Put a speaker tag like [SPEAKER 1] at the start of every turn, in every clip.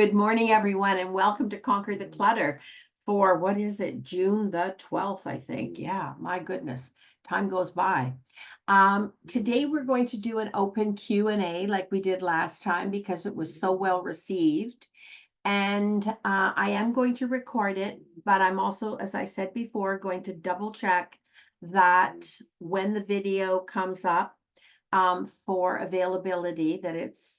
[SPEAKER 1] Good morning, everyone, and welcome to Conquer the Clutter for what is it, June the 12th, I think. Yeah, my goodness, time goes by. Today we're going to do an open Q&A like we did last time because it was so well received. And I am going to record it, but I'm also, as I said before, going to double check that when the video comes up for availability, that it's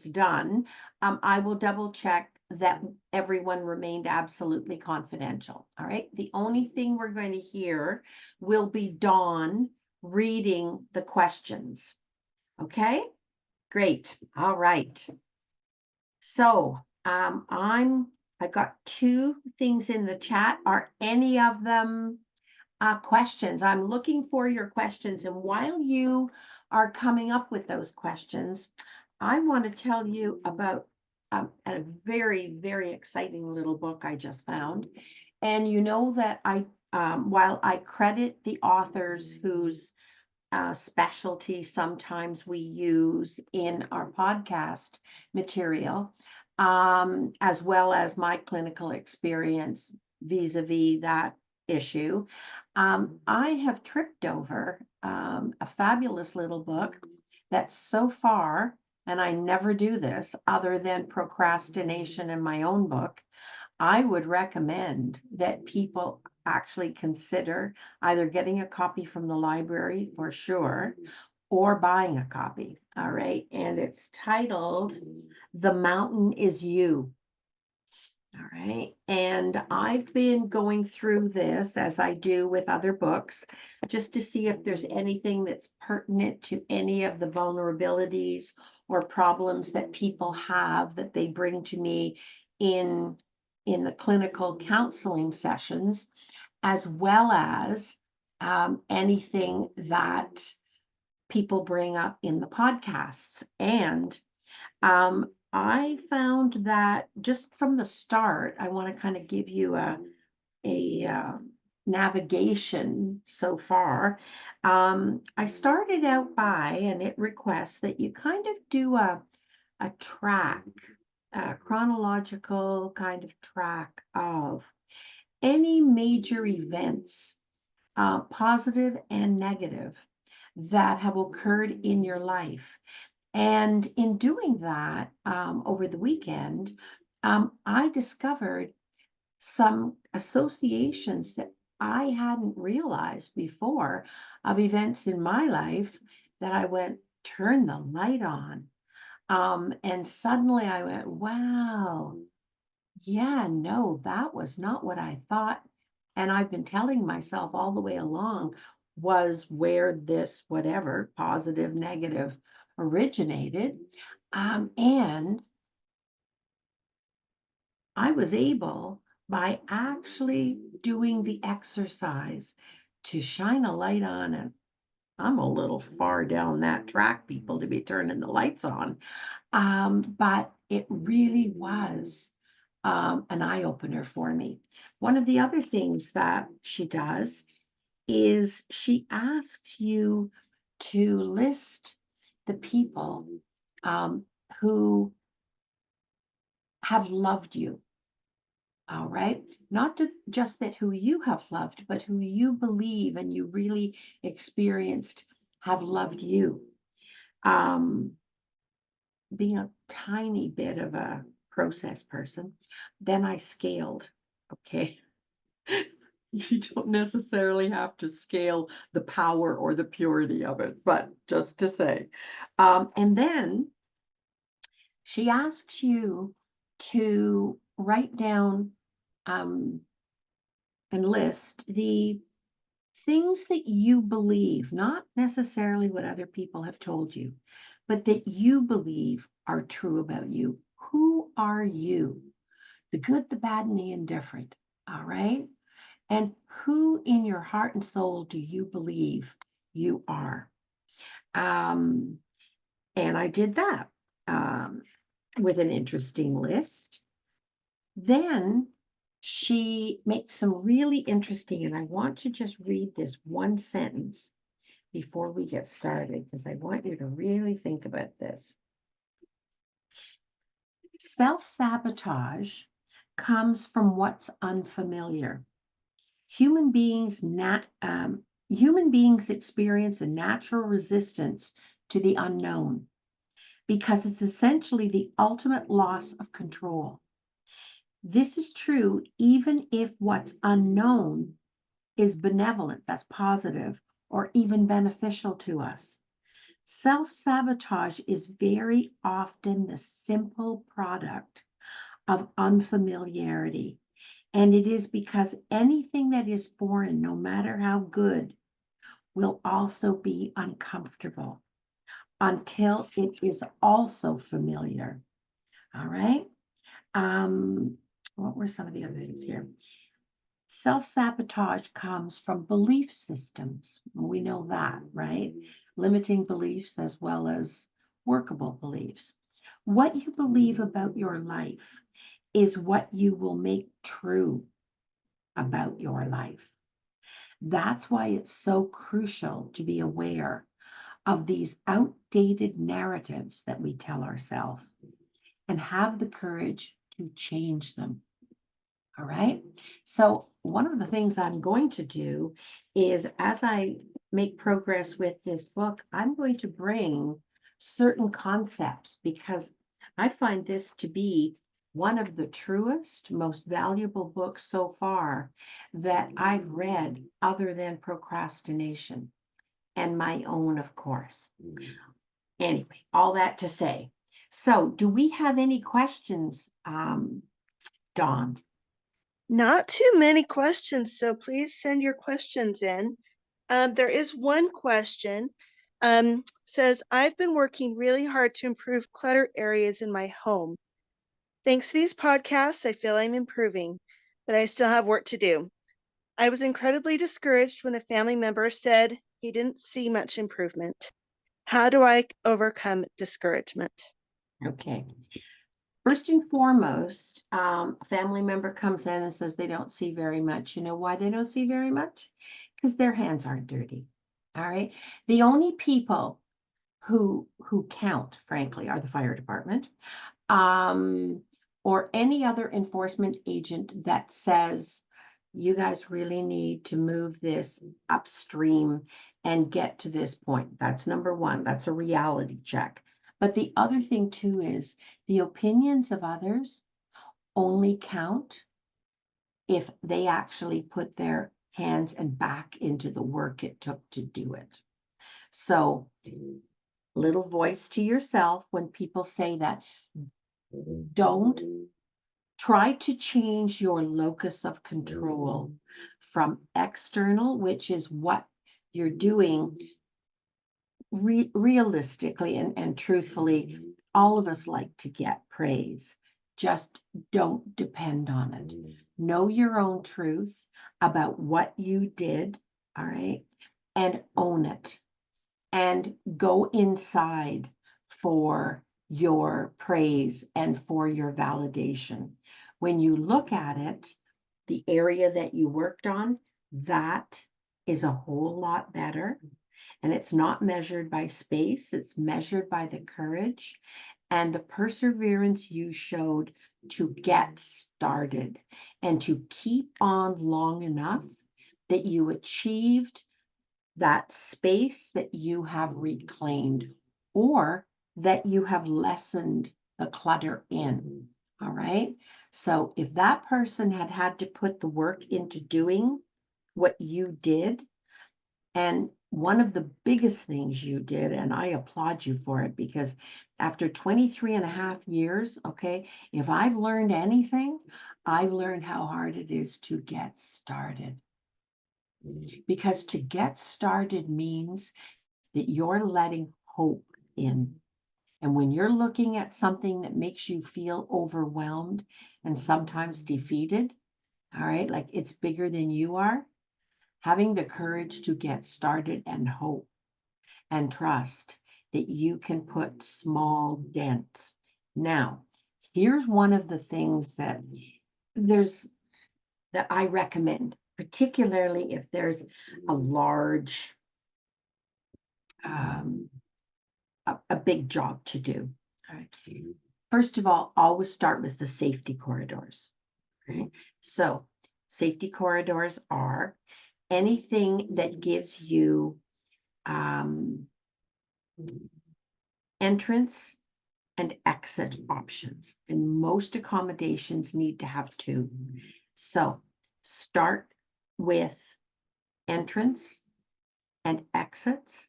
[SPEAKER 1] done. I will double check that everyone remained absolutely confidential. All right. The only thing we're going to hear will be Dawn reading the questions. Okay, great. All right. So I've got two things in the chat. Are any of them questions? I'm looking for your questions. And while you are coming up with those questions, I want to tell you about a very, very exciting little book I just found. And you know that while I credit the authors whose specialty sometimes we use in our podcast material, as well as my clinical experience vis-a-vis that issue, I have tripped over a fabulous little book that so far, and I never do this other than procrastination in my own book, I would recommend that people actually consider either getting a copy from the library for sure or buying a copy. All right. And it's titled The Mountain Is You. All right. And I've been going through this as I do with other books, just to see if there's anything that's pertinent to any of the vulnerabilities or problems that people have that they bring to me in the clinical counseling sessions, as well as anything that people bring up in the podcasts. And I found that just from the start, I want to kind of give you a navigation so far. I started out by, and it requests that you kind of do a track, a chronological kind of track of any major events, positive and negative, that have occurred in your life. And in doing that over the weekend, I discovered some associations that I hadn't realized before of events in my life that I went, turn the light on. And suddenly I went, wow, yeah, no, that was not what I thought. And I've been telling myself all the way along was where this whatever positive, negative originated. And I was able, by actually doing the exercise, to shine a light on it. I'm a little far down that track, people, to be turning the lights on. But it really was an eye opener for me. One of the other things that she does is she asks you to list the people um, who have loved you. All right. Not just that who you have loved, but who you believe and you really experienced have loved you. Um, Being a tiny bit of a process person, then I scaled. Okay. You don't necessarily have to scale the power or the purity of it, but just to say. And then she asks you to write down um, and list the things that you believe, not necessarily what other people have told you, but that you believe are true about you. Who are you? The good, the bad, and the indifferent. All right. And who in your heart and soul do you believe you are? Um, and I did that with an interesting list. Then she makes some really interesting, and I want to just read this one sentence before we get started, because I want you to really think about this. Self-sabotage comes from what's unfamiliar. Human beings, human beings experience a natural resistance to the unknown because it's essentially the ultimate loss of control. This is true even if what's unknown is benevolent, that's positive, or even beneficial to us. Self-sabotage is very often the simple product of unfamiliarity. And it is because anything that is foreign, no matter how good, will also be uncomfortable until it is also familiar. All right. What were some of the other things here? Self-sabotage comes from belief systems. We know that, right? Limiting beliefs as well as workable beliefs. What you believe about your life is what you will make true about your life. That's why it's so crucial to be aware of these outdated narratives that we tell ourselves and have the courage to change them. All right. So one of the things I'm going to do is, as I make progress with this book, I'm going to bring certain concepts because I find this to be one of the truest, most valuable books so far that I've read, other than procrastination and my own, of course. Anyway, all that to say. So do we have any questions, Dawn?
[SPEAKER 2] Not too many questions, so please send your questions in. There is one question. Says, I've been working really hard to improve clutter areas in my home. Thanks to these podcasts, I feel I'm improving, but I still have work to do. I was incredibly discouraged when a family member said he didn't see much improvement. How do I overcome discouragement?
[SPEAKER 1] Okay. First and foremost, a family member comes in and says they don't see very much. You know why they don't see very much? Because their hands aren't dirty. All right. The only people who count, frankly, are the fire department, um, or any other enforcement agent that says you guys really need to move this upstream and get to this point. That's number one. That's a reality check. But the other thing too is the opinions of others only count if they actually put their hands and back into the work it took to do it. So, little voice to yourself when people say that. Don't try to change your locus of control from external, which is what you're doing realistically and truthfully. All of us like to get praise. Just don't depend on it. Know your own truth about what you did, all right, and own it. And go inside for your praise and for your validation. When you look at it, the area that you worked on, that is a whole lot better. And it's not measured by space, it's measured by the courage and the perseverance you showed to get started and to keep on long enough that you achieved that space that you have reclaimed or that you have lessened the clutter in. All right. So if that person had had to put the work into doing what you did, and one of the biggest things you did, and I applaud you for it, because after 23 and a half years, okay, if I've learned anything, I've learned how hard it is to get started. Because to get started means that you're letting hope in. And when you're looking at something that makes you feel overwhelmed and sometimes defeated, all right, like it's bigger than you are, having the courage to get started and hope and trust that you can put small dents. Now, here's one of the things there's that I recommend, particularly if there's a large a big job to do. All right. First of all, always start with the safety corridors. Right? So safety corridors are anything that gives you entrance and exit options. And most accommodations need to have two. So start with entrance and exits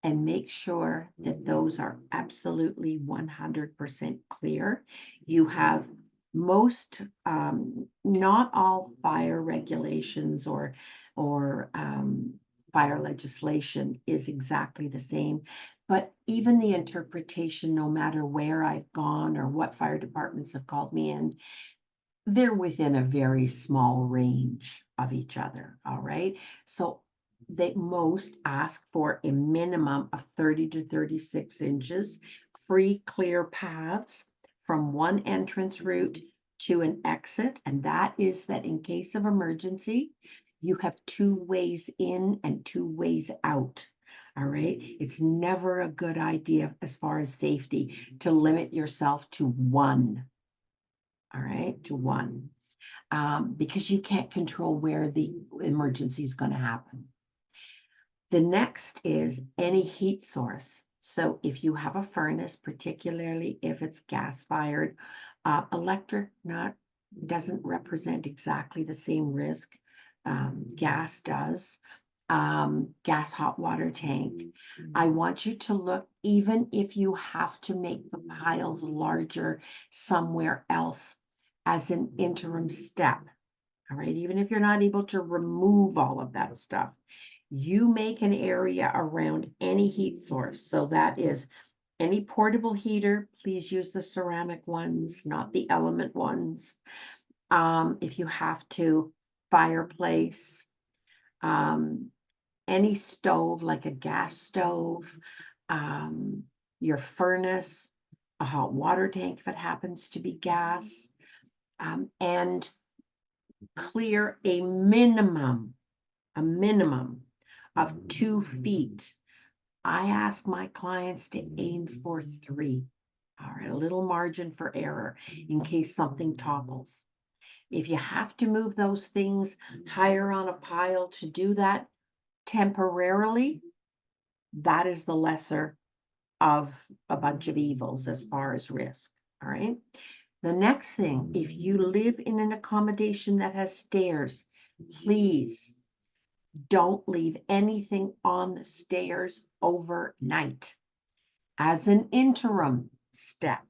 [SPEAKER 1] and make sure that those are absolutely 100% clear. You have most, not all fire regulations or fire legislation is exactly the same, but even the interpretation, no matter where I've gone or what fire departments have called me in, they're within a very small range of each other, all right? So they most ask for a minimum of 30 to 36 inches, free clear paths from one entrance route to an exit. And that is that in case of emergency, you have two ways in and two ways out. All right. It's never a good idea as far as safety to limit yourself to one. All right, to one. Because you can't control where the emergency is going to happen. The next is any heat source. So if you have a furnace, particularly if it's gas fired, electric doesn't represent exactly the same risk. Gas does. Gas hot water tank. I want you to look, even if you have to make the piles larger somewhere else as an interim step. All right, even if you're not able to remove all of that stuff, you make an area around any heat source. So that is any portable heater, please use the ceramic ones, not the element ones. If you have to, fireplace, any stove like a gas stove, your furnace, a hot water tank if it happens to be gas, and clear a minimum of 2 feet. I ask my clients to aim for 3. All right, a little margin for error in case something topples. If you have to move those things higher on a pile to do that temporarily, that is the lesser of a bunch of evils as far as risk. All right. The next thing, if you live in an accommodation that has stairs, please don't leave anything on the stairs overnight as an interim step.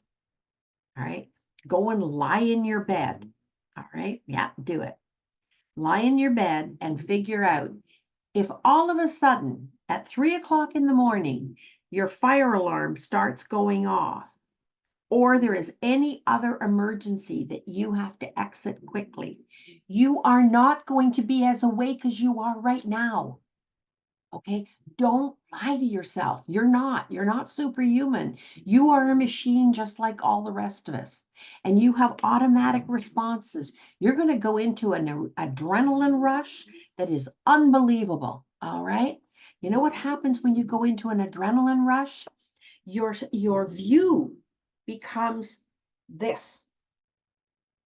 [SPEAKER 1] All right. Go and lie in your bed. All right. Yeah, do it. Lie in your bed and figure out if all of a sudden at 3 o'clock in the morning, your fire alarm starts going off, or there is any other emergency that you have to exit quickly, you are not going to be as awake as you are right now. Okay, don't lie to yourself. You're not superhuman. You are a machine just like all the rest of us. And you have automatic responses. You're going to go into an adrenaline rush that is unbelievable. All right. You know what happens when you go into an adrenaline rush? Your view becomes this.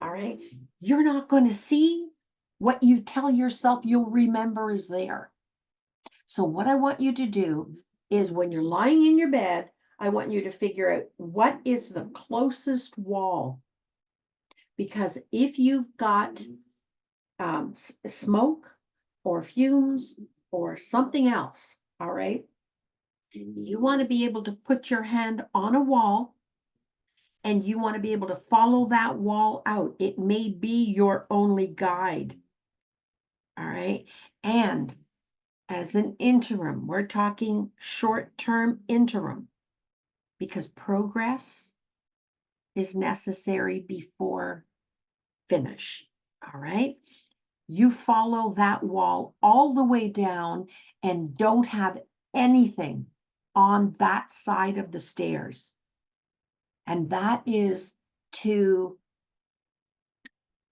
[SPEAKER 1] All right. You're not going to see what you tell yourself you'll remember is there. So what I want you to do is when you're lying in your bed, I want you to figure out what is the closest wall. Because if you've got smoke or fumes or something else, all right, you want to be able to put your hand on a wall and you want to be able to follow that wall out. It may be your only guide. All right. And as an interim, we're talking short-term interim because progress is necessary before finish. All right. You follow that wall all the way down and don't have anything on that side of the stairs. And that is to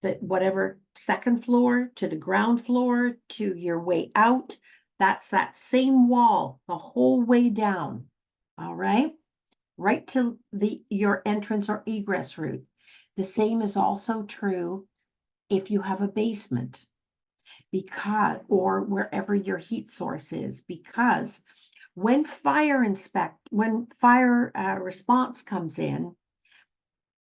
[SPEAKER 1] the whatever second floor, to the ground floor, to your way out. That's that same wall the whole way down. All right. right to your entrance or egress route. The same is also true if you have a basement, because, or wherever your heat source is, because when fire response comes in,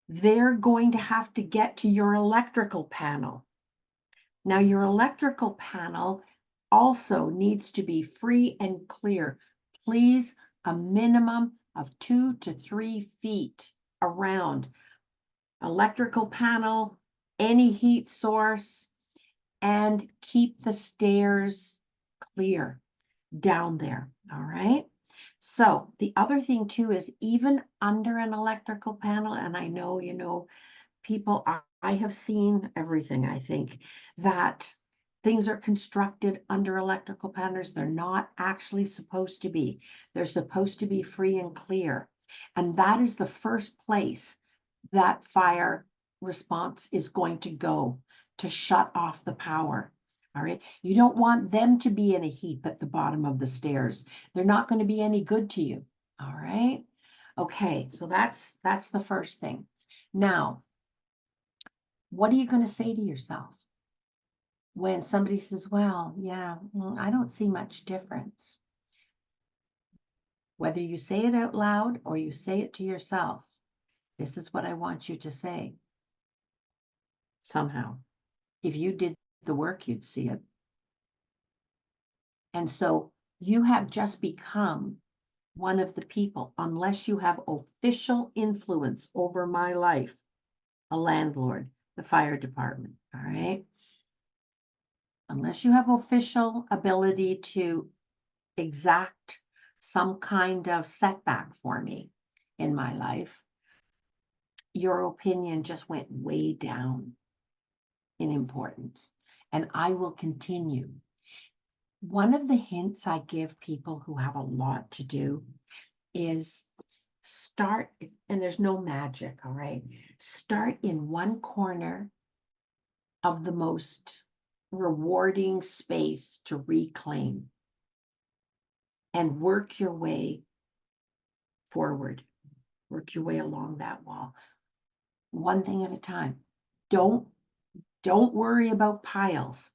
[SPEAKER 1] they're going to have to get to your electrical panel. Now, your electrical panel also needs to be free and clear. Please, a minimum of 2 to 3 feet around electrical panel, any heat source, and keep the stairs clear down there. All right. So the other thing too is even under an electrical panel, and I know, people, I have seen everything, I think, that things are constructed under electrical panels. They're not actually supposed to be. They're supposed to be free and clear. And that is the first place that fire response is going to go to shut off the power. All right. You don't want them to be in a heap at the bottom of the stairs. They're not going to be any good to you. All right. Okay. So that's the first thing. Now, what are you going to say to yourself when somebody says, well, yeah, I don't see much difference? Whether you say it out loud or you say it to yourself, this is what I want you to say. Somehow, if you did the work, you'd see it. And so you have just become one of the people, unless you have official influence over my life, a landlord, the fire department, all right? Unless you have official ability to exact some kind of setback for me in my life, your opinion just went way down in importance. And I will continue. One of the hints I give people who have a lot to do is start, and there's no magic, all right? Start in one corner of the most rewarding space to reclaim and work your way forward. Work your way along that wall. One thing at a time. Don't worry about piles.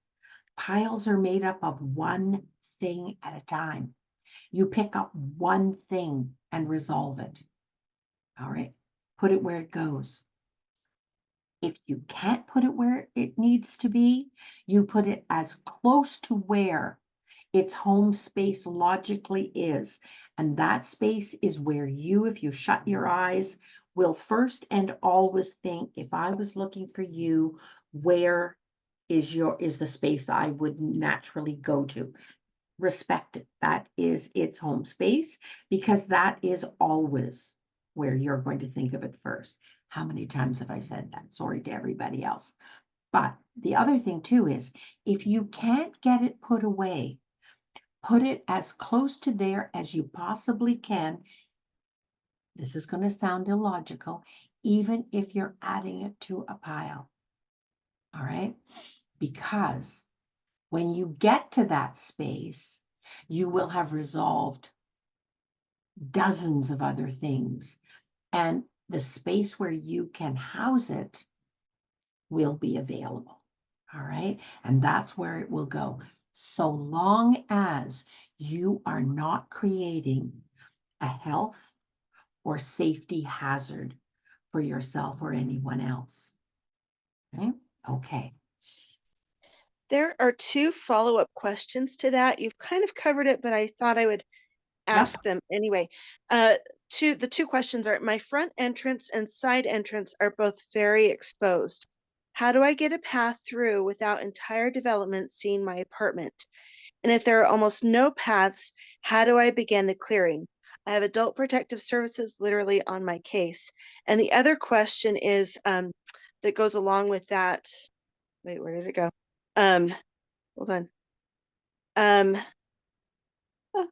[SPEAKER 1] Piles are made up of one thing at a time. You pick up one thing and resolve it. All right. Put it where it goes. If you can't put it where it needs to be, you put it as close to where its home space logically is. And that space is where you, if you shut your eyes, will first and always think, if I was looking for you, where is the space I would naturally go to? Respect it. That is its home space, because that is always where you're going to think of it first. How many times have I said that? Sorry to everybody else. But the other thing too is, if you can't get it put away, put it as close to there as you possibly can. This is going to sound illogical, even if you're adding it to a pile. All right? Because when you get to that space, you will have resolved dozens of other things. And the space where you can house it will be available. All right? And that's where it will go. So long as you are not creating a health or safety hazard for yourself or anyone else. Okay? Okay.
[SPEAKER 2] There are two follow-up questions to that. You've kind of covered it, but I thought I would ask them anyway. The two questions are, my front entrance and side entrance are both very exposed. How do I get a path through without entire development seeing my apartment? And if there are almost no paths, how do I begin the clearing? I have adult protective services literally on my case. And the other question is that goes along with that. Wait, where did it go? Hold on. Oh,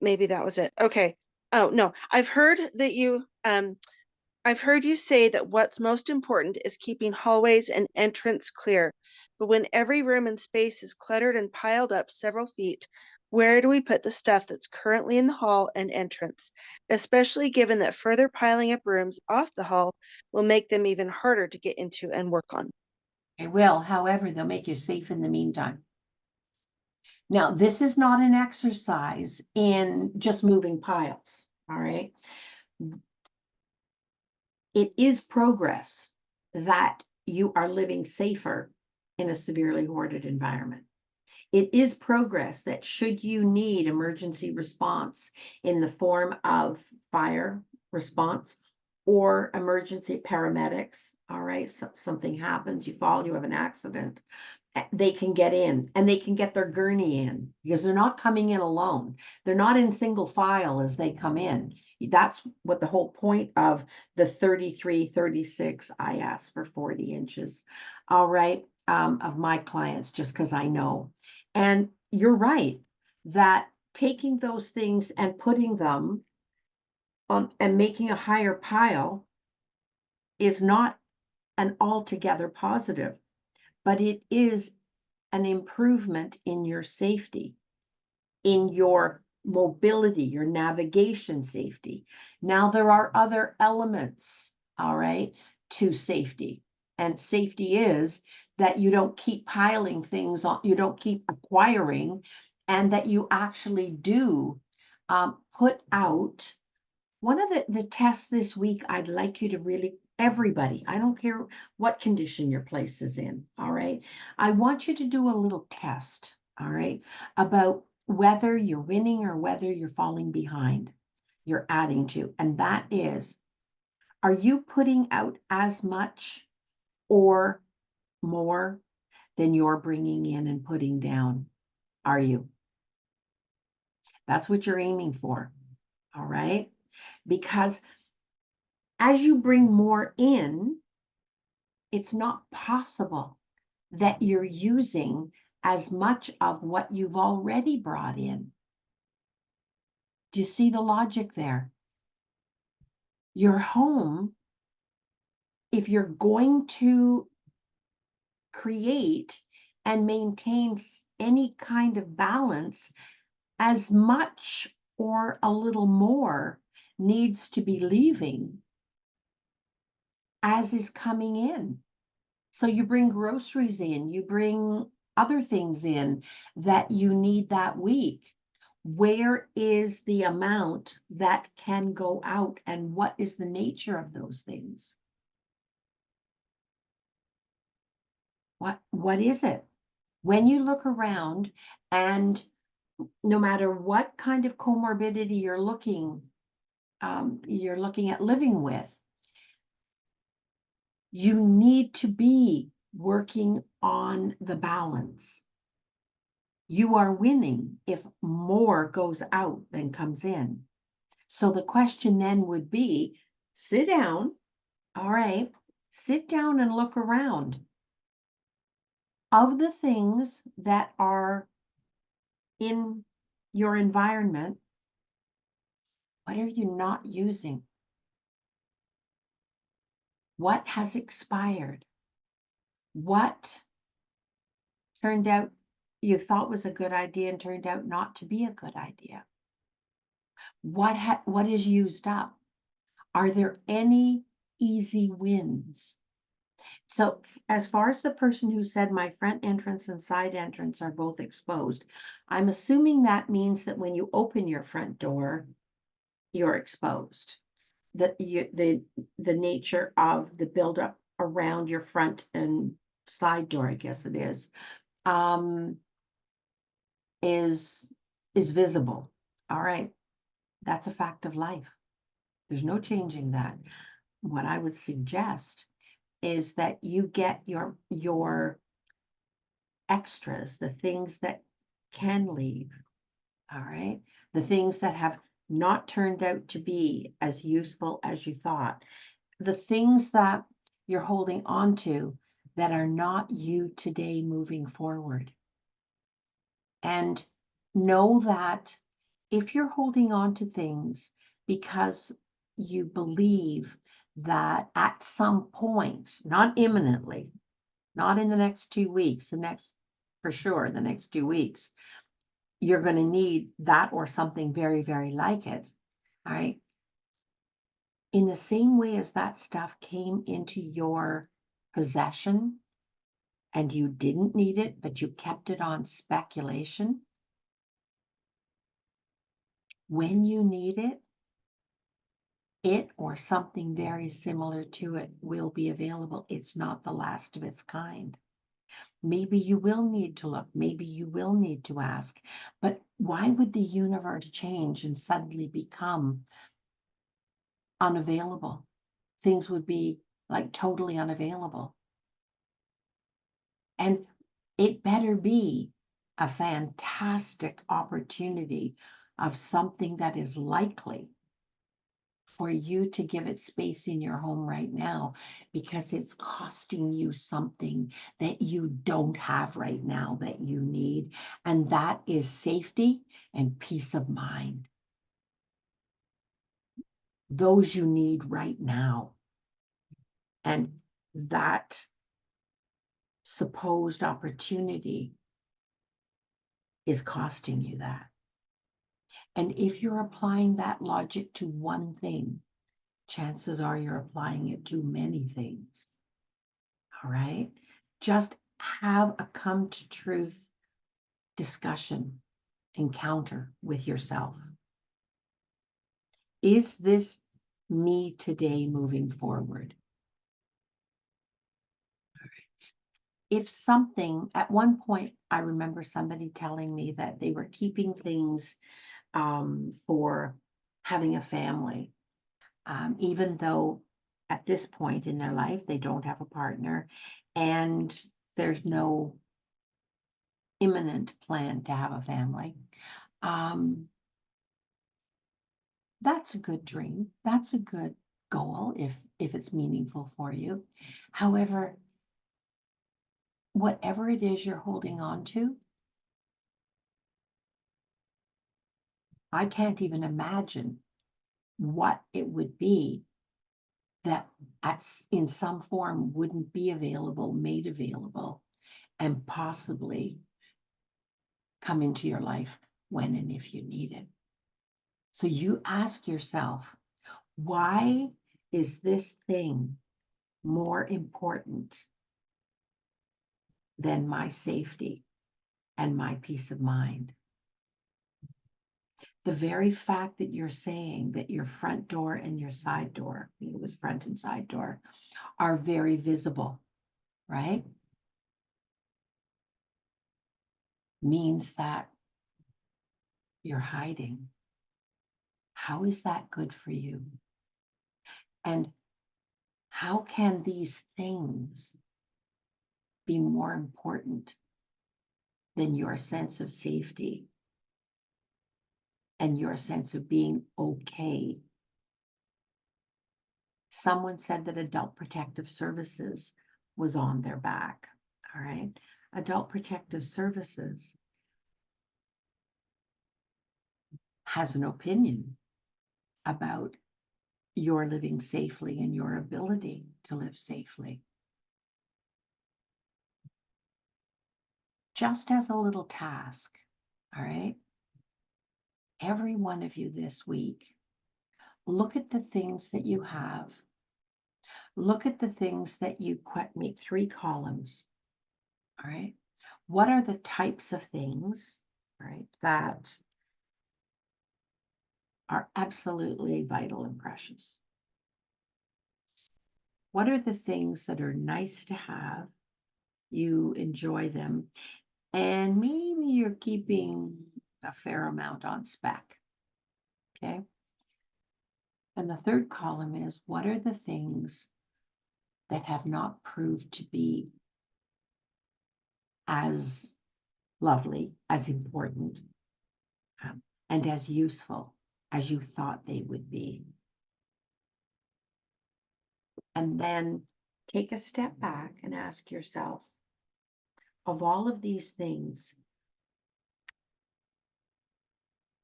[SPEAKER 2] maybe that was it. Okay. Oh, no, I've heard you say that what's most important is keeping hallways and entrance clear. But when every room and space is cluttered and piled up several feet, Where do we put the stuff that's currently in the hall and entrance, especially given that further piling up rooms off the hall will make them even harder to get into and work on?
[SPEAKER 1] It will, however, they'll make you safe in the meantime. Now, this is not an exercise in just moving piles, all right? It is progress that you are living safer in a severely hoarded environment. It is progress that should you need emergency response in the form of fire response or emergency paramedics, all right, so something happens, you fall, you have an accident, they can get in and they can get their gurney in because they're not coming in alone. They're not in single file as they come in. That's what the whole point of the 33, 36, I asked for 40 inches, all right, of my clients, just because I know. And you're right that taking those things and putting them on and making a higher pile is not an altogether positive, but it is an improvement in your safety, in your mobility, your navigation safety. Now, there are other elements, all right, to safety. And safety is that you don't keep piling things on, you don't keep acquiring, and that you actually do put out. One of the tests this week, I'd like you to really, everybody, I don't care what condition your place is in, all right? I want you to do a little test, all right, about whether you're winning or whether you're falling behind, you're adding to. And that is, are you putting out as much or more than you're bringing in and putting down? Are you? That's what you're aiming for, all right? Because as you bring more in, it's not possible that you're using as much of what you've already brought in. Do you see the logic there? Your home, if you're going to create and maintain any kind of balance, as much or a little more needs to be leaving as is coming in. So you bring groceries in, you bring other things in that you need that week. Where is the amount that can go out and what is the nature of those things? What is it? When you look around, and no matter what kind of comorbidity you're looking at living with, you need to be working on the balance. You are winning if more goes out than comes in. So the question then would be, sit down, all right, sit down and look around. Of the things that are in your environment, what are you not using? What has expired? What turned out you thought was a good idea and turned out not to be a good idea? What is used up? Are there any easy wins? So as far as the person who said my front entrance and side entrance are both exposed, I'm assuming that means that when you open your front door, you're exposed. The nature of the buildup around your front and side door, I guess it is visible. All right. That's a fact of life. There's no changing that. What I would suggest is that you get your extras, the things that can leave, all right? The things that have not turned out to be as useful as you thought. The things that you're holding on to that are not you today moving forward. And know that if you're holding on to things because you believe that at some point, not imminently, not in the next 2 weeks, for sure, the next 2 weeks, you're going to need that or something very, very like it. All right. In the same way as that stuff came into your possession and you didn't need it, but you kept it on speculation, when you need it, it or something very similar to it will be available. It's not the last of its kind. Maybe you will need to look, maybe you will need to ask, but why would the universe change and suddenly become unavailable? Things would be like totally unavailable. And it better be a fantastic opportunity of something that is likely for you to give it space in your home right now, because it's costing you something that you don't have right now that you need. And that is safety and peace of mind. Those you need right now. And that supposed opportunity is costing you that. And if you're applying that logic to one thing, chances are you're applying it to many things. All right? Just have a come to truth discussion, encounter with yourself. Is this me today moving forward? If something, at one point, I remember somebody telling me that they were keeping things for having a family, even though at this point in their life they don't have a partner and there's no imminent plan to have a family. That's a good dream. That's a good goal if it's meaningful for you. However, whatever it is you're holding on to, I can't even imagine what it would be that in some form wouldn't be available, made available, and possibly come into your life when and if you need it. So you ask yourself, why is this thing more important than my safety and my peace of mind? The very fact that you're saying that your front door and your side door, I think it was front and side door, are very visible, right? Means that you're hiding. How is that good for you? And how can these things be more important than your sense of safety and your sense of being okay? Someone said that Adult Protective Services was on their back. All right. Adult Protective Services has an opinion about your living safely and your ability to live safely. Just as a little task, all right? Every one of you this week, look at the things that you have. Look at the things that you make 3 columns, all right? What are the types of things, all right, that are absolutely vital and precious? What are the things that are nice to have? You enjoy them, and maybe you're keeping a fair amount on spec, okay? And the third column is, what are the things that have not proved to be as lovely, as important, and as useful as you thought they would be? And then take a step back and ask yourself, of all of these things,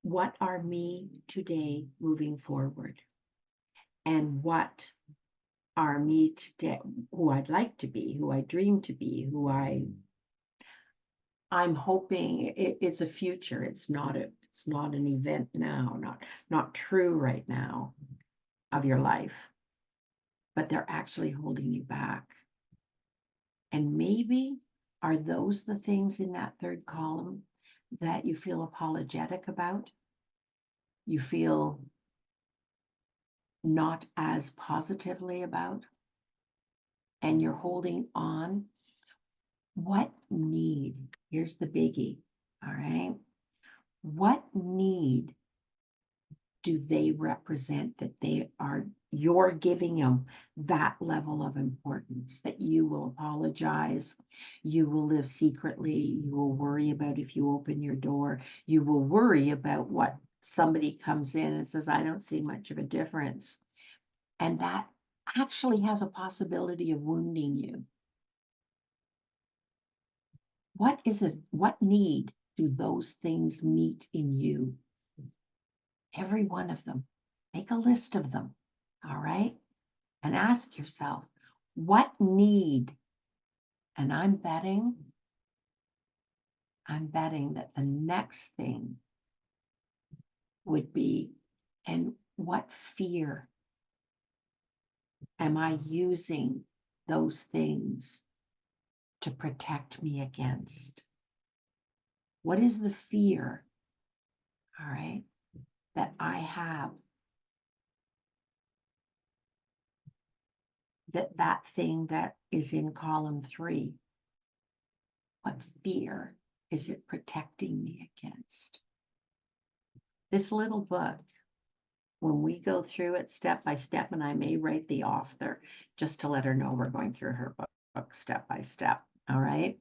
[SPEAKER 1] what are me today moving forward? And what are me today, who I'd like to be, who I dream to be, who I I'm hoping it's a future. It's not an event now, not true right now of your life, but they're actually holding you back. And maybe are those the things in that third column that you feel apologetic about? You feel not as positively about, and you're holding on. What need? Here's the biggie. All right. What need do they represent that you're giving them that level of importance, that you will apologize, you will live secretly, you will worry about if you open your door, you will worry about what somebody comes in and says, I don't see much of a difference. And that actually has a possibility of wounding you. What need do those things meet in you? Every one of them. Make a list of them, all right? And ask yourself, what need? And I'm betting that the next thing would be, and what fear am I using those things to protect me against? What is the fear, all right, that I have that thing that is in column 3? What fear is it protecting me against? This little book, when we go through it step by step, and I may write the author just to let her know we're going through her book step by step, all right,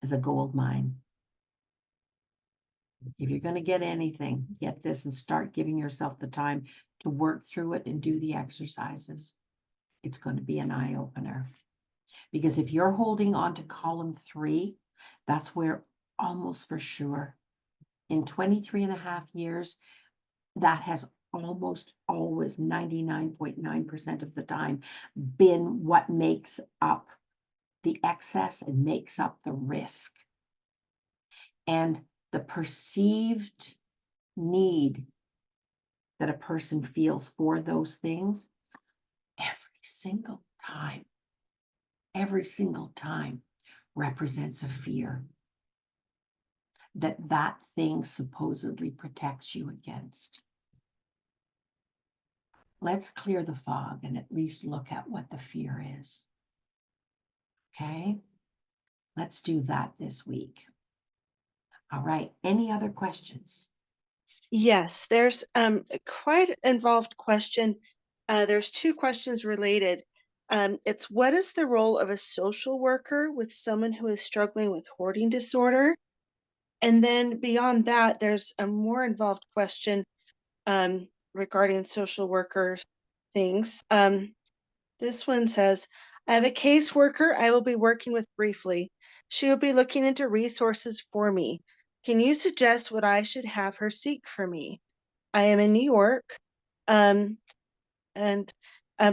[SPEAKER 1] is a gold mine. If you're going to get anything, get this and start giving yourself the time to work through it and do the exercises. It's going to be an eye-opener. Because if you're holding on to column 3, that's where almost for sure in 23 and a half years, that has almost always 99.9% of the time been what makes up the excess and makes up the risk. And the perceived need that a person feels for those things every single time represents a fear that thing supposedly protects you against. Let's clear the fog and at least look at what the fear is. Okay? Let's do that this week. All right. Any other questions?
[SPEAKER 2] Yes, there's a quite involved question. There's 2 questions related. It's what is the role of a social worker with someone who is struggling with hoarding disorder? And then beyond that, there's a more involved question regarding social worker things. This one says, I have a caseworker I will be working with briefly. She will be looking into resources for me. Can you suggest what I should have her seek for me? I am in New York, and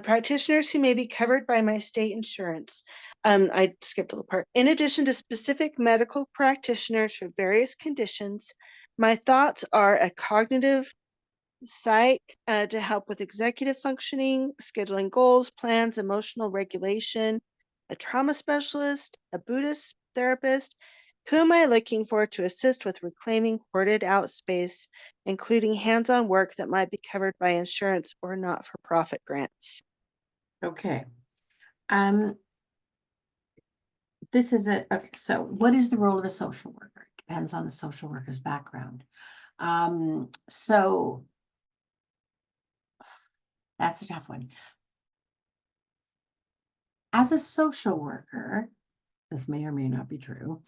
[SPEAKER 2] practitioners who may be covered by my state insurance. I skipped a little part. In addition to specific medical practitioners for various conditions, my thoughts are a cognitive psych to help with executive functioning, scheduling goals, plans, emotional regulation, a trauma specialist, a Buddhist therapist. Who am I looking for to assist with reclaiming hoarded out space, including hands-on work that might be covered by insurance or not-for-profit grants?
[SPEAKER 1] Okay. This is okay. So what is the role of a social worker? It depends on the social worker's background. So that's a tough one. As a social worker, this may or may not be true.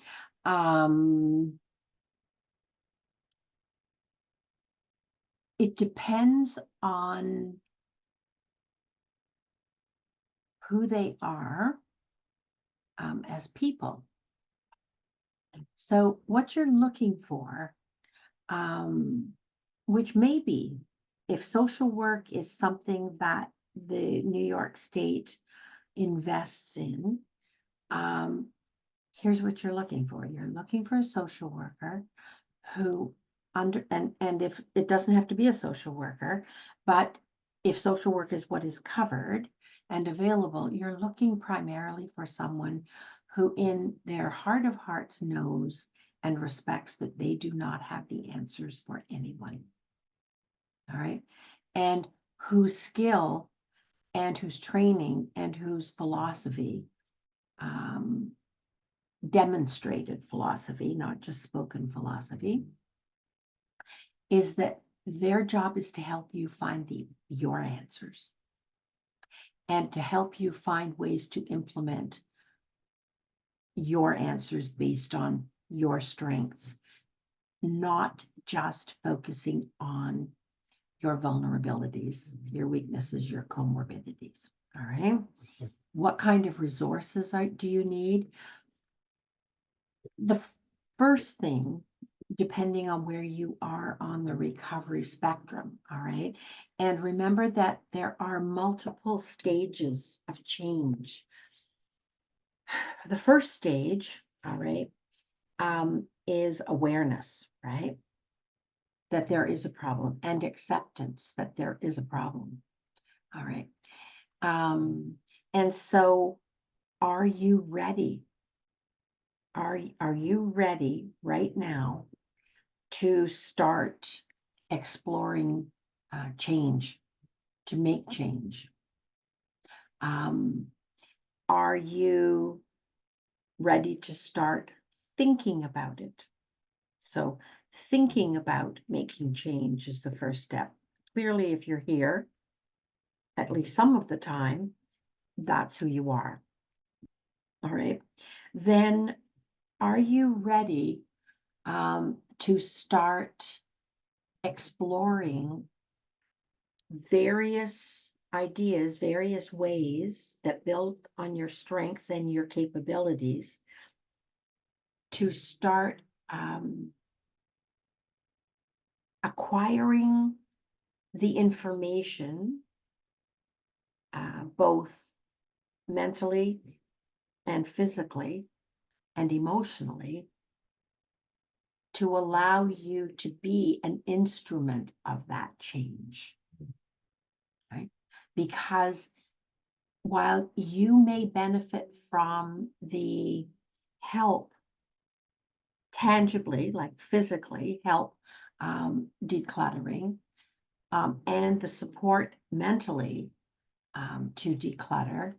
[SPEAKER 1] It depends on who they are as people. So what you're looking for, which may be, if social work is something that the New York State invests in, here's what you're looking for. You're looking for a social worker who and if it doesn't have to be a social worker, but if social work is what is covered and available, you're looking primarily for someone who in their heart of hearts knows and respects that they do not have the answers for anyone. All right. And whose skill and whose training and whose philosophy, demonstrated philosophy, not just spoken philosophy, is that their job is to help you find your answers and to help you find ways to implement your answers based on your strengths, not just focusing on your vulnerabilities, your weaknesses, your comorbidities. All right. What kind of resources do you need? The first thing, depending on where you are on the recovery spectrum, all right? And remember that there are multiple stages of change. The first stage, all right, is awareness, right? That there is a problem, and acceptance that there is a problem, all right? And so are you ready? Are you ready right now to start exploring change, to make change? Are you ready to start thinking about it? So thinking about making change is the first step. Clearly, if you're here, at least some of the time, that's who you are. All right. Then are you ready to start exploring various ideas, various ways that build on your strengths and your capabilities to start acquiring the information, both mentally and physically and emotionally, to allow you to be an instrument of that change, right? Because while you may benefit from the help tangibly, like physically help decluttering, and the support mentally to declutter,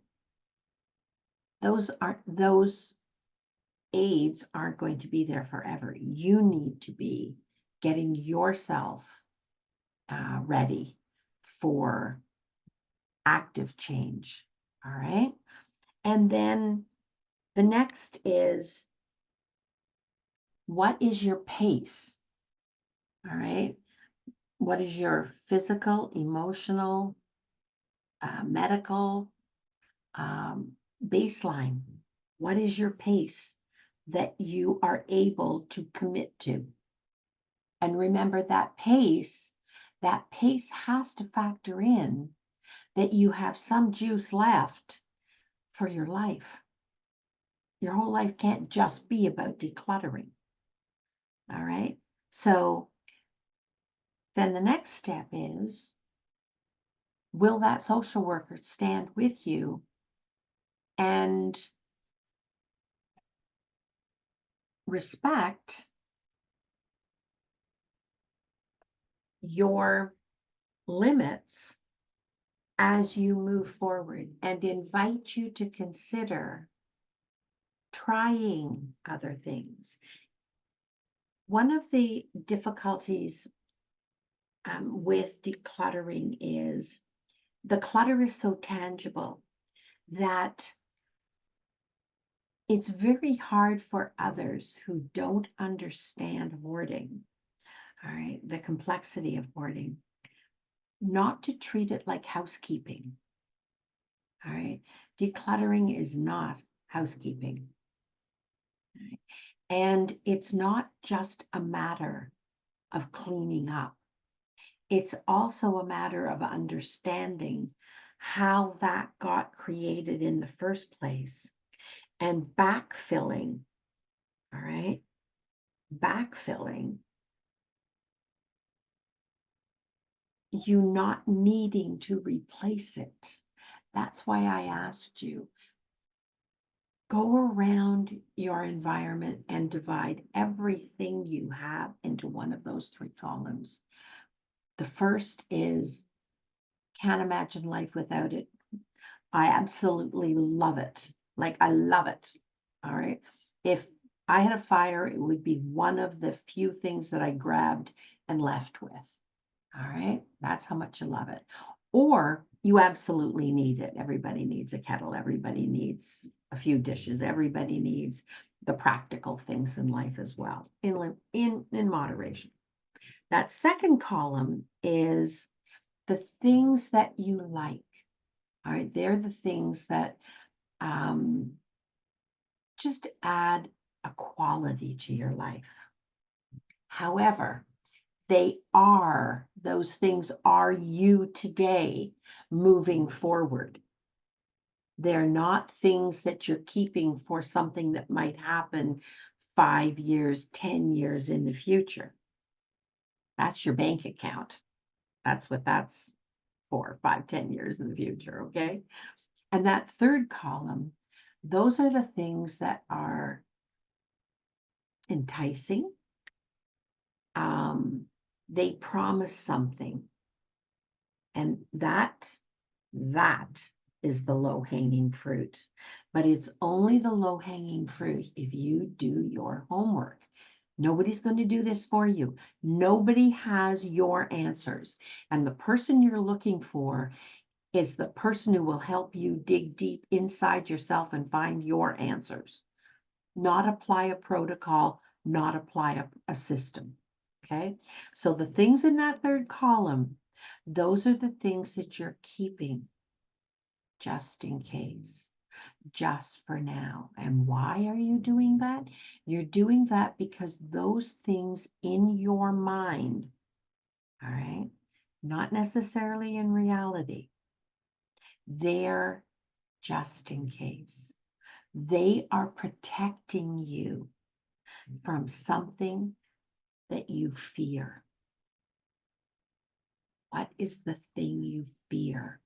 [SPEAKER 1] those aids aren't going to be there forever. You need to be getting yourself ready for active change. All right. And then the next is, what is your pace? All right. What is your physical, emotional, medical baseline? What is your pace that you are able to commit to? And remember that pace has to factor in that you have some juice left for your life. Your whole life can't just be about decluttering. All right. So then the next step is, will that social worker stand with you and respect your limits as you move forward and invite you to consider trying other things? One of the difficulties with decluttering is the clutter is so tangible that it's very hard for others who don't understand hoarding, all right, the complexity of hoarding, not to treat it like housekeeping. All right. Decluttering is not housekeeping. Right? And it's not just a matter of cleaning up. It's also a matter of understanding how that got created in the first place and backfilling All right. Backfilling, you not needing to replace it. That's why I asked you, go around your environment and divide everything you have into one of those three columns. The first is, can't imagine life without it. I absolutely love it. Like, I love it. All right. If I had a fire, it would be one of the few things that I grabbed and left with. All right. That's how much you love it. Or you absolutely need it. Everybody needs a kettle. Everybody needs a few dishes. Everybody needs the practical things in life as well, in moderation. That second column is the things that you like. All right. They're the things that just add a quality to your life. However, those things are you today moving forward. They're not things that you're keeping for something that might happen 5 years, 10 years in the future. That's your bank account. That's what that's for, 5, 10 years in the future, okay? And that third column, those are the things that are enticing. They promise something. And that is the low-hanging fruit. But it's only the low-hanging fruit if you do your homework. Nobody's going to do this for you. Nobody has your answers. And the person you're looking for is the person who will help you dig deep inside yourself and find your answers. Not apply a protocol, not apply a system. Okay? So the things in that third column, those are the things that you're keeping just in case, just for now. And why are you doing that? You're doing that because those things in your mind, all right, not necessarily in reality, they're just in case. They are protecting you from something that you fear. What is the thing you fear?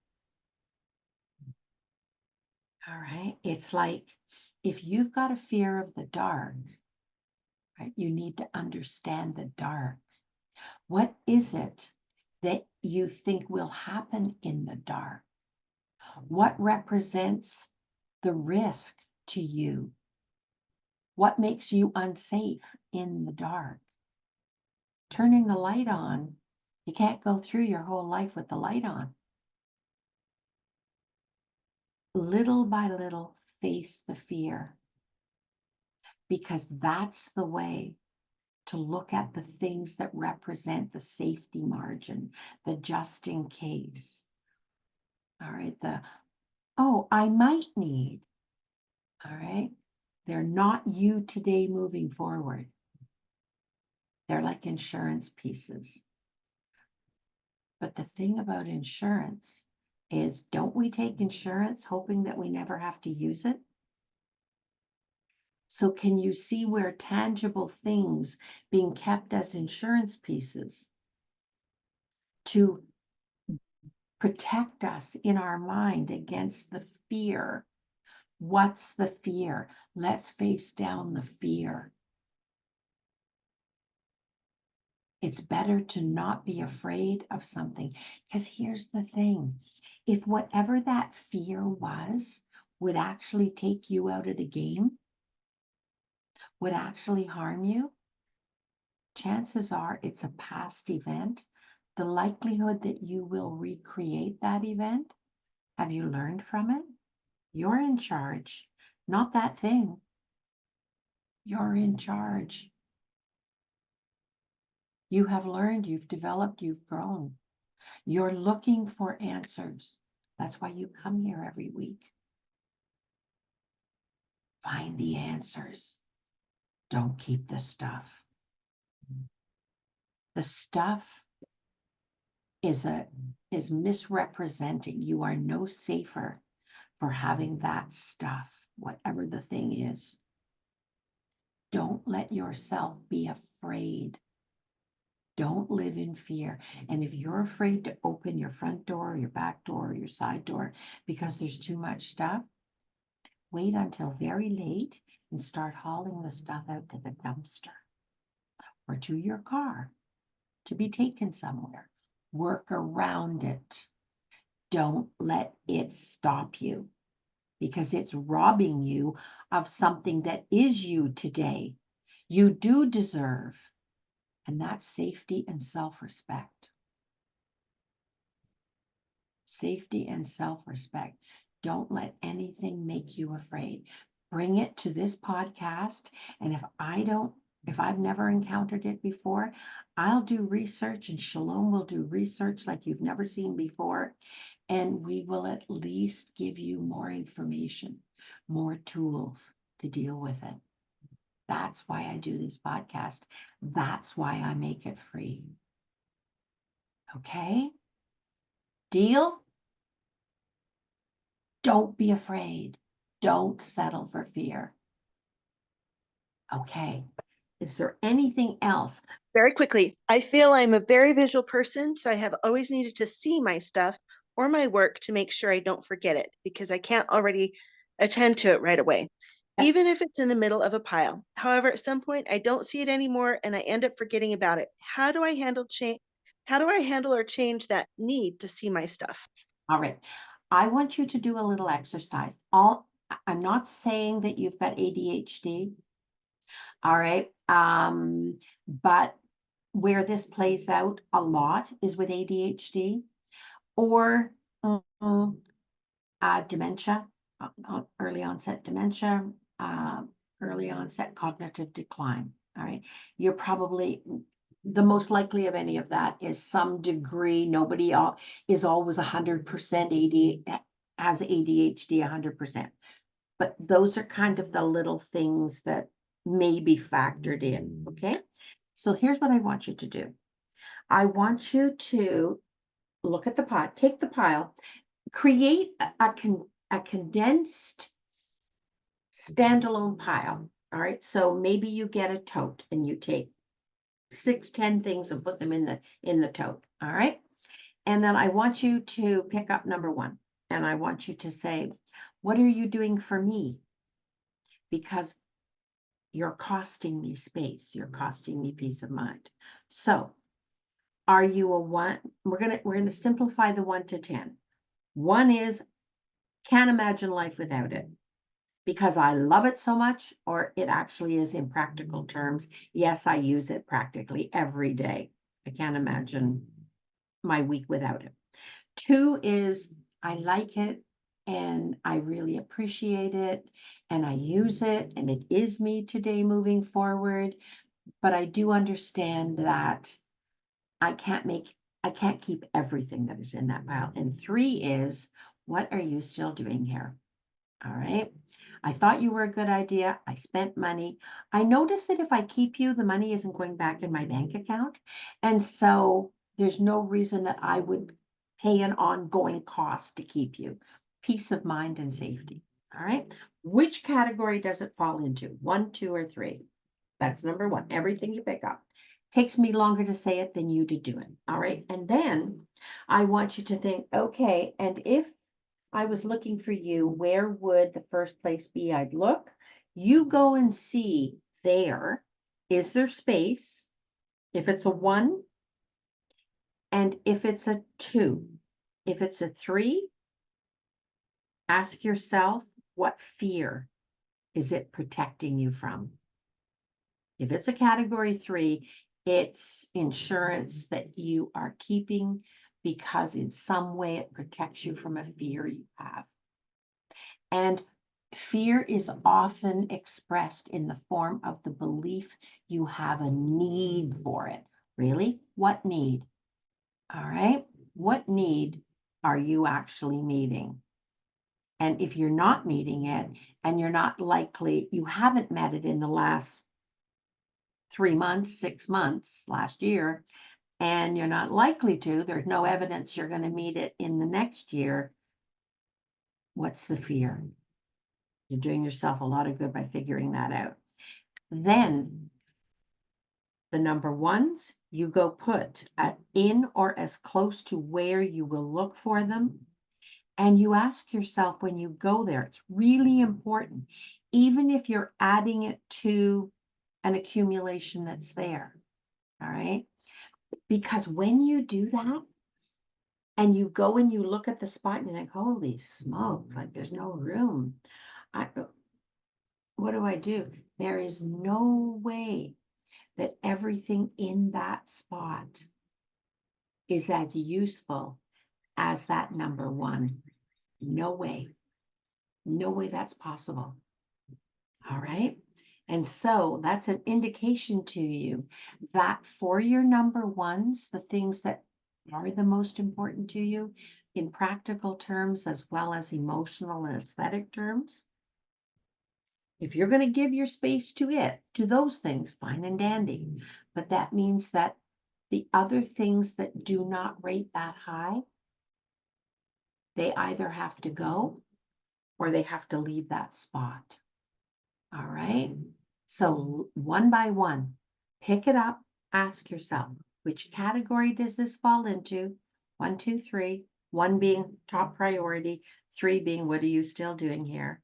[SPEAKER 1] All right. It's like if you've got a fear of the dark, right, you need to understand the dark. What is it that you think will happen in the dark? What represents the risk to you? What makes you unsafe in the dark? Turning the light on, you can't go through your whole life with the light on. Little by little, face the fear, because that's the way to look at the things that represent the safety margin, the just in case. All right, oh, I might need. All right, they're not you today moving forward. They're like insurance pieces. But the thing about insurance is, don't we take insurance hoping that we never have to use it? So can you see where tangible things being kept as insurance pieces to protect us in our mind against the fear? What's the fear? Let's face down the fear. It's better to not be afraid of something, because here's the thing. If whatever that fear was would actually take you out of the game, would actually harm you, chances are it's a past event. The likelihood that you will recreate that event, have you learned from it? You're in charge, not that thing. You're in charge. You have learned, you've developed, you've grown. You're looking for answers. That's why you come here every week. Find the answers. Don't keep the stuff. The stuff is misrepresenting. You are no safer for having that stuff, whatever the thing is. Don't let yourself be afraid. Don't live in fear. And if you're afraid to open your front door, your back door, your side door, because there's too much stuff, wait until very late and start hauling the stuff out to the dumpster or to your car to be taken somewhere. Work around it. Don't let it stop you because it's robbing you of something that is you today. You do deserve, and that's safety and self-respect. Safety and self-respect. Don't let anything make you afraid. Bring it to this podcast. And if I've never encountered it before, I'll do research and Shalom will do research like you've never seen before. And we will at least give you more information, more tools to deal with it. That's why I do this podcast. That's why I make it free. Okay? Deal? Don't be afraid. Don't settle for fear. Okay. Is there anything else?
[SPEAKER 2] Very quickly, I feel I'm a very visual person, so I have always needed to see my stuff or my work to make sure I don't forget it because I can't already attend to it right away, even if it's in the middle of a pile. However, at some point I don't see it anymore and I end up forgetting about it. How do I handle or change that need to see my stuff?
[SPEAKER 1] All right. I want you to do a little exercise. I'm not saying that you've got ADHD. All right. But where this plays out a lot is with ADHD or dementia, early onset dementia, early onset cognitive decline. All right. You're probably the most likely of any of that is some degree. Nobody is always 100% has ADHD 100%. But those are kind of the little things that may be factored in. Okay. So here's what I want you to do. I want you to look at the pile, take the pile, create a condensed standalone pile. All right. So maybe you get a tote and you take 6, 10 things and put them in the tote. All right. And then I want you to pick up number 1. And I want you to say, what are you doing for me? Because you're costing me space. You're costing me peace of mind. So are you a 1? We're gonna simplify the 1 to 10. 1 is can't imagine life without it because I love it so much, or it actually is in practical terms. Yes, I use it practically every day. I can't imagine my week without it. 2 is I like it and I really appreciate it and I use it and it is me today moving forward. But I do understand that I can't keep everything that is in that pile. And 3 is what are you still doing here? All right. I thought you were a good idea. I spent money. I noticed that if I keep you, the money isn't going back in my bank account. And so there's no reason that I would pay an ongoing cost to keep you. Peace of mind and safety. All right. Which category does it fall into? 1, 2, or 3? That's number 1. Everything you pick up. Takes me longer to say it than you to do it. All right. And then I want you to think, okay, and if I was looking for you, where would the first place be I'd look? You go and see there. Is there space? If it's a 1, and if it's a 2, if it's a 3, ask yourself, what fear is it protecting you from? If it's a category 3, it's insurance that you are keeping because in some way it protects you from a fear you have. And fear is often expressed in the form of the belief you have a need for it. Really? What need? All right. What need are you actually meeting? And if you're not meeting it and you're not likely, you haven't met it in the last 3 months, 6 months, last year, and you're not likely to, there's no evidence you're going to meet it in the next year. What's the fear? You're doing yourself a lot of good by figuring that out. Then the number ones, you go put in or as close to where you will look for them. And you ask yourself when you go there, it's really important, even if you're adding it to an accumulation that's there. All right. Because when you do that, and you go and you look at the spot and you think, holy smokes, like there's no room. What do I do? There is no way that everything in that spot is as useful as that number one. No way. No way that's possible. All right. And so that's an indication to you that for your number ones, the things that are the most important to you in practical terms, as well as emotional and aesthetic terms, if you're going to give your space to it, to those things, fine and dandy. But that means that the other things that do not rate that high, they either have to go or they have to leave that spot. All right. So one by one, pick it up, ask yourself, which category does this fall into? 1, 2, 3, 1 being top priority, 3 being what are you still doing here?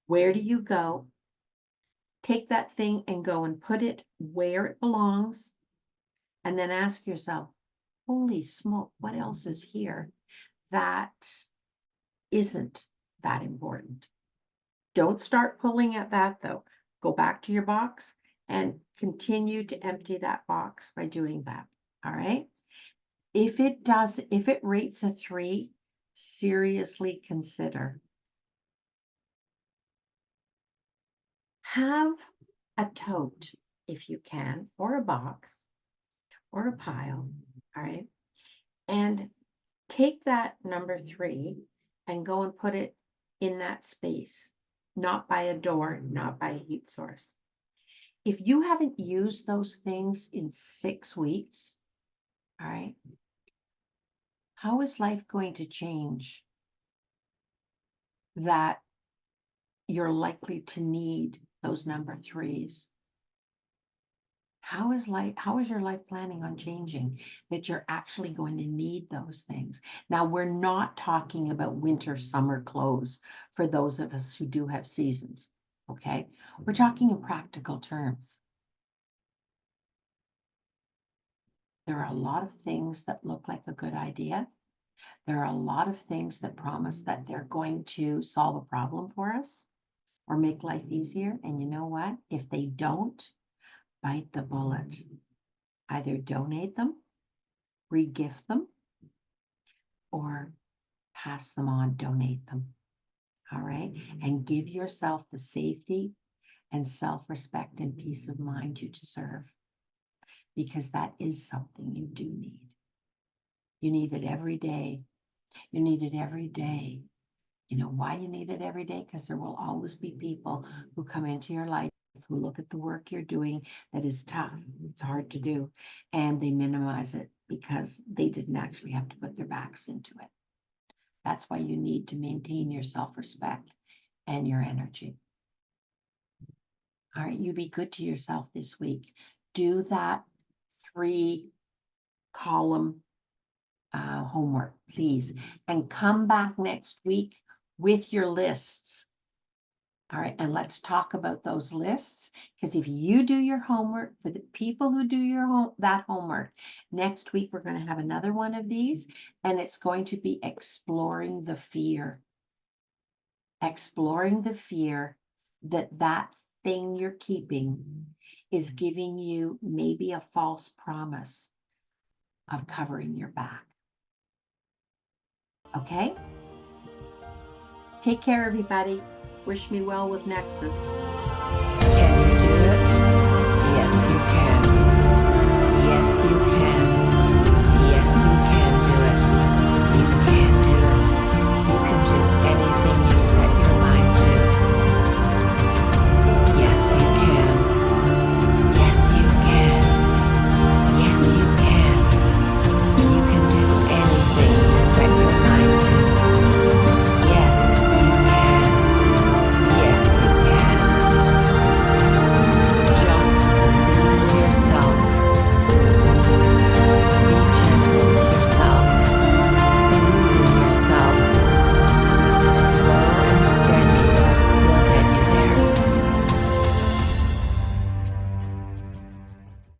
[SPEAKER 1] Where do you go? Take that thing and go and put it where it belongs. And then ask yourself, holy smoke, what else is here that isn't that important? Don't start pulling at that though. Go back to your box and continue to empty that box by doing that. All right. If it rates a 3, seriously consider. Have a tote if you can, or a box, or a pile. All right. And take that number 3 and go and put it in that space, not by a door, not by a heat source. If you haven't used those things in 6 weeks, all right, how is life going to change that you're likely to need those number 3s? How is your life planning on changing that you're actually going to need those things? Now, we're not talking about winter, summer clothes for those of us who do have seasons, okay? We're talking in practical terms. There are a lot of things that look like a good idea. There are a lot of things that promise that they're going to solve a problem for us or make life easier. And you know what? If they don't, bite the bullet. Either donate them, regift them, or pass them on, donate them. All right. And give yourself the safety and self-respect and peace of mind you deserve, because that is something you do need. You need it every day. You need it every day. You know why you need it every day? Because there will always be people who come into your life who look at the work you're doing that is tough. It's hard to do. And they minimize it because they didn't actually have to put their backs into it. That's why you need to maintain your self-respect and your energy. All right, you be good to yourself this week. Do that 3-column homework, please, and come back next week with your lists. All right, and let's talk about those lists, because if you do your homework, for the people who do that homework, next week we're going to have another one of these, and it's going to be exploring the fear. Exploring the fear that thing you're keeping is giving you maybe a false promise of covering your back. Okay? Take care, everybody. Wish me well with Nexus.